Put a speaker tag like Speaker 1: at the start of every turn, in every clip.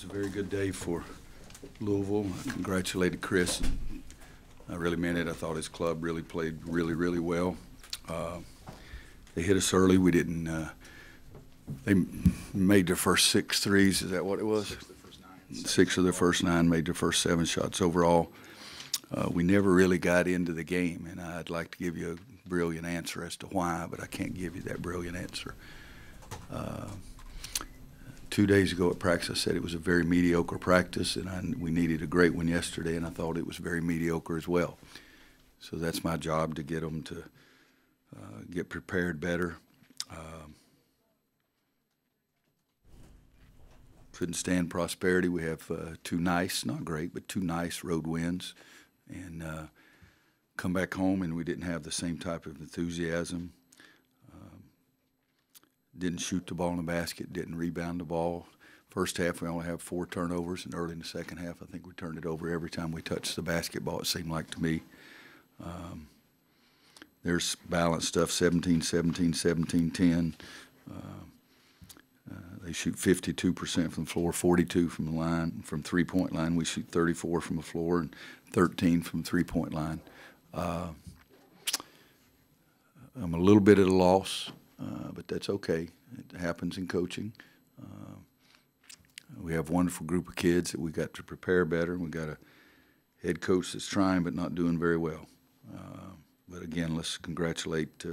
Speaker 1: a very good day for Louisville. I congratulated Chris. I really meant it. I thought his club really played really well. They hit us early. We didn't. They made their first 6 threes. Is that what it was? 6 of their first 9. Made their first 7 shots overall. We never really got into the game, and I'd like to give you a brilliant answer as to why, but I can't give you that brilliant answer. 2 days ago at practice, I said it was a very mediocre practice, and we needed a great one yesterday, and I thought it was very mediocre as well. So that's my job, to get them to get prepared better. Couldn't stand prosperity. We have 2 nice, not great, but 2 nice road wins, and come back home and we didn't have the same type of enthusiasm. Didn't shoot the ball in the basket, didn't rebound the ball. First half, we only have 4 turnovers, and early in the second half, I think we turned it over every time we touched the basketball, it seemed like to me. There's balanced stuff, 17-17, 17-10. They shoot 52% from the floor, 42 from the line, from three-point line. We shoot 34 from the floor and 13 from the three-point line. I'm a little bit at a loss, but that's okay. It happens in coaching. We have a wonderful group of kids that we got to prepare better. We got a head coach that's trying but not doing very well. But again, let's congratulate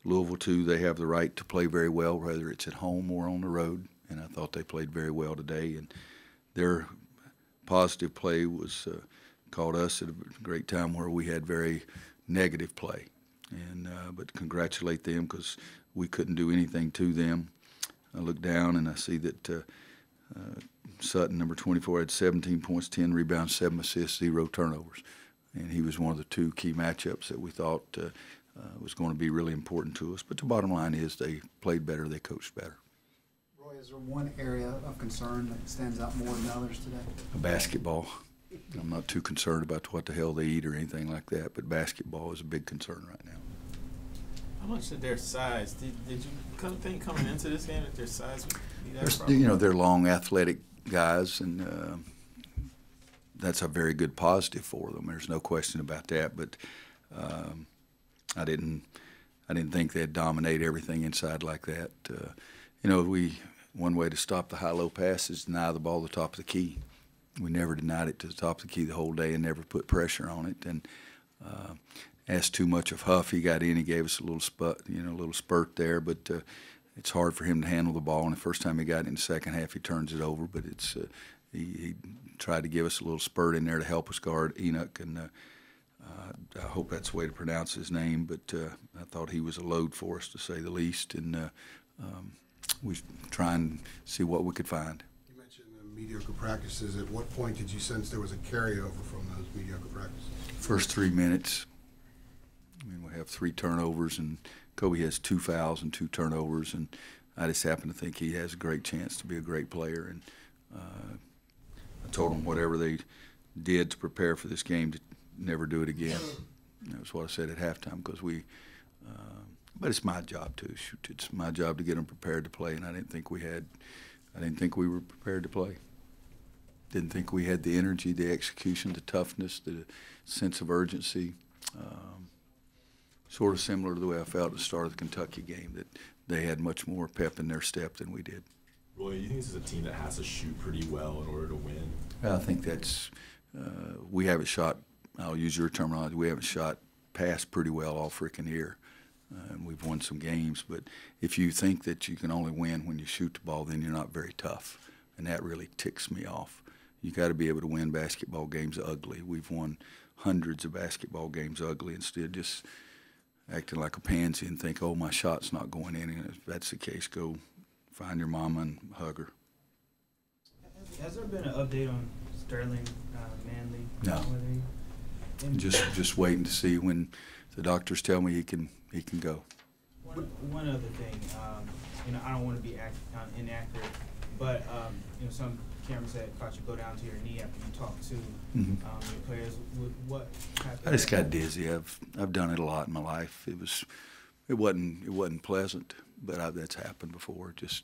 Speaker 1: Louisville too. They have the right to play very well, whether it's at home or on the road. And I thought they played very well today. And their positive play was caught us at a great time where we had very negative play. And but congratulate them, because we couldn't do anything to them. I look down and I see that Sutton, number 24, had 17 points, 10 rebounds, 7 assists, 0 turnovers. And he was one of the 2 key matchups that we thought was going to be really important to us. But the bottom line is they played better, they coached better.
Speaker 2: Roy, is there one area of concern that stands out more than others today?
Speaker 1: Basketball. I'm not too concerned about what the hell they eat or anything like that, but basketball is a big concern right now.
Speaker 3: How much did their size, did you think coming into this game that their size would be that problem?
Speaker 1: You know, they're long, athletic guys, and that's a very good positive for them. There's no question about that. But I didn't think they'd dominate everything inside like that. You know, one way to stop the high-low pass is deny the ball at the top of the key. We never denied it to the top of the key the whole day and never put pressure on it. And asked too much of Huff. He got in. He gave us a little spurt there, but it's hard for him to handle the ball. And the first time he got it in the second half, he turns it over. But it's he tried to give us a little spurt in there to help us guard Enoch, and I hope that's the way to pronounce his name. But I thought he was a load for us, to say the least, and we try and see what we could find.
Speaker 4: You mentioned mediocre practices. At what point did you sense there was a carryover from those mediocre practices?
Speaker 1: First 3 minutes. I mean, we have 3 turnovers, and Kobe has 2 fouls and 2 turnovers, and I just happen to think he has a great chance to be a great player. And I told him whatever they did to prepare for this game to never do it again. That's what I said at halftime, because but it's my job too. It's my job to get them prepared to play, and I didn't think we were prepared to play. Didn't think we had the energy, the execution, the toughness, the sense of urgency. Sort of similar to the way I felt at the start of the Kentucky game, that they had much more pep in their step than we did.
Speaker 5: Roy, you think this is a team that has to shoot pretty well in order to win?
Speaker 1: I think that's we haven't shot, I'll use your terminology, we haven't shot past pretty well all freaking year. And we've won some games, but if you think that you can only win when you shoot the ball, then you're not very tough, and that really ticks me off. You got to be able to win basketball games ugly. We've won hundreds of basketball games ugly, instead just acting like a pansy and think, oh, my shot's not going in. And if that's the case, go find your mama and hug her.
Speaker 6: Has there been an update on Sterling Manley?
Speaker 1: No. Just waiting to see when the doctors tell me he can go.
Speaker 6: One other thing, you know, I don't want to be inaccurate, but you know, some cameras had caught you go down to your knee after you talked to your players. What happened?
Speaker 1: I just got dizzy. I've done it a lot in my life. It wasn't pleasant, but that's happened before. Just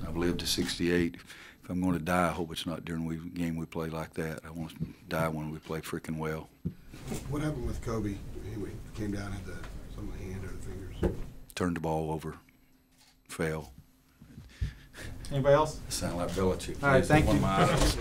Speaker 1: I've lived to 68. If I'm going to die, I hope it's not during a game we play like that. I want to die when we play freaking well.
Speaker 4: What happened with Kobe? He came down, had some of the hand or the fingers.
Speaker 1: Turned the ball over, fell.
Speaker 3: Anybody else?
Speaker 1: Sound like Belichick.
Speaker 2: All right, thank
Speaker 1: One
Speaker 2: you.
Speaker 1: of my idols.